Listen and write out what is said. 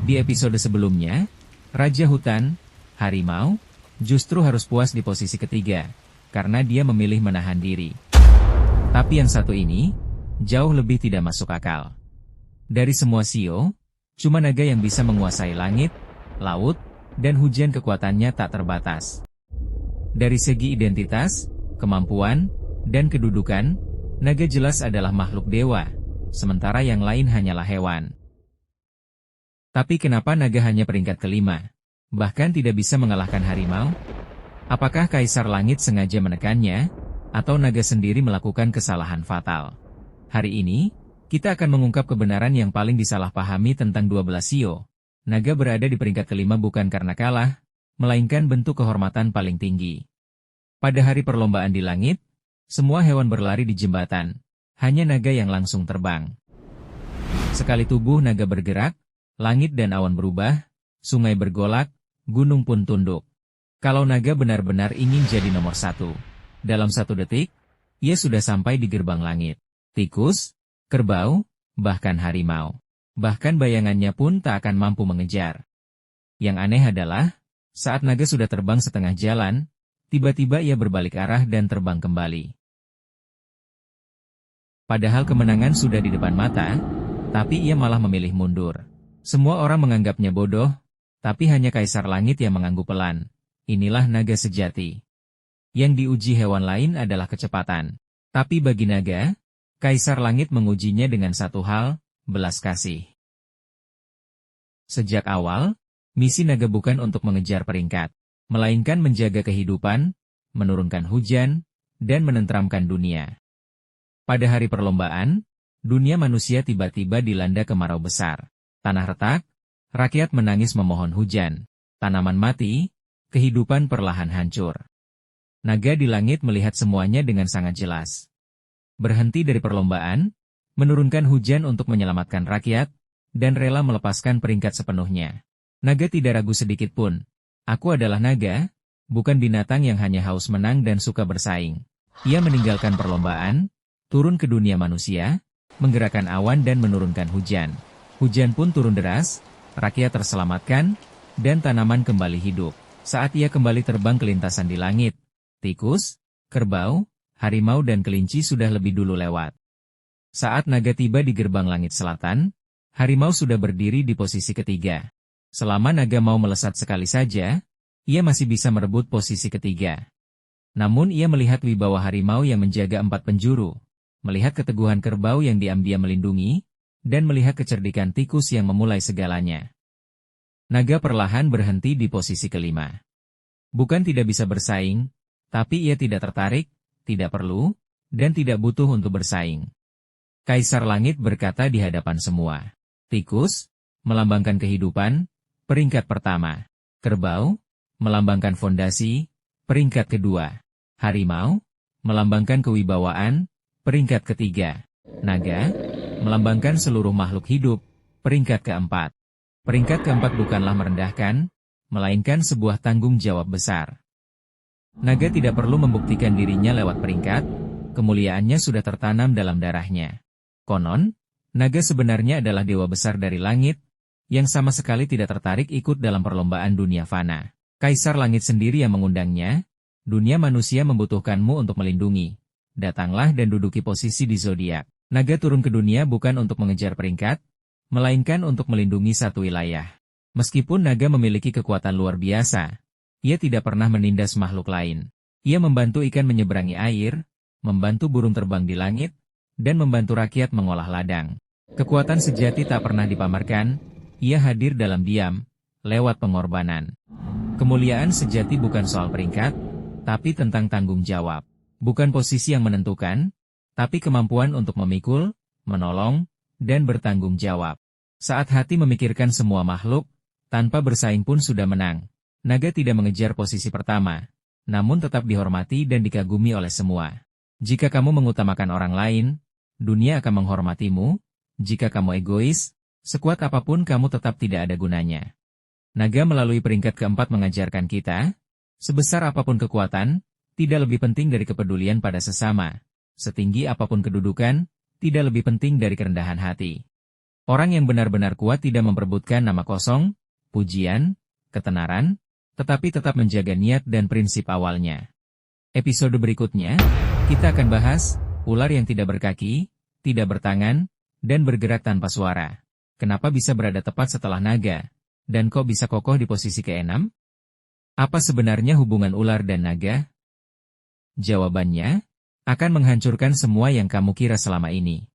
Di episode sebelumnya, Raja Hutan, Harimau, justru harus puas di posisi ketiga, karena dia memilih menahan diri. Tapi yang satu ini, jauh lebih tidak masuk akal. Dari semua sio, cuma naga yang bisa menguasai langit, laut, dan hujan kekuatannya tak terbatas. Dari segi identitas, kemampuan, dan kedudukan, naga jelas adalah makhluk dewa, sementara yang lain hanyalah hewan. Tapi kenapa naga hanya peringkat kelima? Bahkan tidak bisa mengalahkan harimau? Apakah Kaisar Langit sengaja menekannya? Atau naga sendiri melakukan kesalahan fatal? Hari ini, kita akan mengungkap kebenaran yang paling disalahpahami tentang 12 sio. Naga berada di peringkat kelima bukan karena kalah, melainkan bentuk kehormatan paling tinggi. Pada hari perlombaan di langit, semua hewan berlari di jembatan. Hanya naga yang langsung terbang. Sekali tubuh naga bergerak, langit dan awan berubah, sungai bergolak, gunung pun tunduk. Kalau naga benar-benar ingin jadi nomor satu, dalam 1 detik, ia sudah sampai di gerbang langit. Tikus, kerbau, bahkan harimau. Bahkan bayangannya pun tak akan mampu mengejar. Yang aneh adalah, saat naga sudah terbang setengah jalan, tiba-tiba ia berbalik arah dan terbang kembali. Padahal kemenangan sudah di depan mata, tapi ia malah memilih mundur. Semua orang menganggapnya bodoh, tapi hanya Kaisar Langit yang mengangguk pelan. Inilah naga sejati. Yang diuji hewan lain adalah kecepatan. Tapi bagi naga, Kaisar Langit mengujinya dengan satu hal, belas kasih. Sejak awal, misi naga bukan untuk mengejar peringkat, melainkan menjaga kehidupan, menurunkan hujan, dan menenteramkan dunia. Pada hari perlombaan, dunia manusia tiba-tiba dilanda kemarau besar. Tanah retak, rakyat menangis memohon hujan, tanaman mati, kehidupan perlahan hancur. Naga di langit melihat semuanya dengan sangat jelas. Berhenti dari perlombaan, menurunkan hujan untuk menyelamatkan rakyat, dan rela melepaskan peringkat sepenuhnya. Naga tidak ragu sedikit pun. Aku adalah naga, bukan binatang yang hanya haus menang dan suka bersaing. Ia meninggalkan perlombaan, turun ke dunia manusia, menggerakkan awan dan menurunkan hujan. Hujan pun turun deras, rakyat terselamatkan, dan tanaman kembali hidup. Saat ia kembali terbang ke lintasan di langit, tikus, kerbau, harimau dan kelinci sudah lebih dulu lewat. Saat naga tiba di gerbang langit selatan, harimau sudah berdiri di posisi ketiga. Selama naga mau melesat sekali saja, ia masih bisa merebut posisi ketiga. Namun ia melihat wibawa harimau yang menjaga 4 penjuru, melihat keteguhan kerbau yang diam-diam melindungi, dan melihat kecerdikan tikus yang memulai segalanya. Naga perlahan berhenti di posisi kelima. Bukan tidak bisa bersaing, tapi ia tidak tertarik, tidak perlu, dan tidak butuh untuk bersaing. Kaisar Langit berkata di hadapan semua. Tikus, melambangkan kehidupan, peringkat pertama. Kerbau, melambangkan fondasi, peringkat kedua. Harimau, melambangkan kewibawaan, peringkat ketiga. Naga, melambangkan seluruh makhluk hidup, peringkat keempat. Peringkat keempat bukanlah merendahkan, melainkan sebuah tanggung jawab besar. Naga tidak perlu membuktikan dirinya lewat peringkat, kemuliaannya sudah tertanam dalam darahnya. Konon, naga sebenarnya adalah dewa besar dari langit, yang sama sekali tidak tertarik ikut dalam perlombaan dunia fana. Kaisar Langit sendiri yang mengundangnya, dunia manusia membutuhkanmu untuk melindungi. Datanglah dan duduki posisi di zodiak. Naga turun ke dunia bukan untuk mengejar peringkat, melainkan untuk melindungi satu wilayah. Meskipun naga memiliki kekuatan luar biasa, ia tidak pernah menindas makhluk lain. Ia membantu ikan menyeberangi air, membantu burung terbang di langit, dan membantu rakyat mengolah ladang. Kekuatan sejati tak pernah dipamerkan, ia hadir dalam diam, lewat pengorbanan. Kemuliaan sejati bukan soal peringkat, tapi tentang tanggung jawab. Bukan posisi yang menentukan, tapi kemampuan untuk memikul, menolong, dan bertanggung jawab. Saat hati memikirkan semua makhluk, tanpa bersaing pun sudah menang. Naga tidak mengejar posisi pertama, namun tetap dihormati dan dikagumi oleh semua. Jika kamu mengutamakan orang lain, dunia akan menghormatimu. Jika kamu egois, sekuat apapun kamu tetap tidak ada gunanya. Naga melalui peringkat keempat mengajarkan kita, sebesar apapun kekuatan, tidak lebih penting dari kepedulian pada sesama. Setinggi apapun kedudukan, tidak lebih penting dari kerendahan hati. Orang yang benar-benar kuat tidak memperebutkan nama kosong, pujian, ketenaran, tetapi tetap menjaga niat dan prinsip awalnya. Episode berikutnya, kita akan bahas ular yang tidak berkaki, tidak bertangan, dan bergerak tanpa suara. Kenapa bisa berada tepat setelah naga? Dan kok bisa kokoh di posisi ke-6? Apa sebenarnya hubungan ular dan naga? Jawabannya akan menghancurkan semua yang kamu kira selama ini.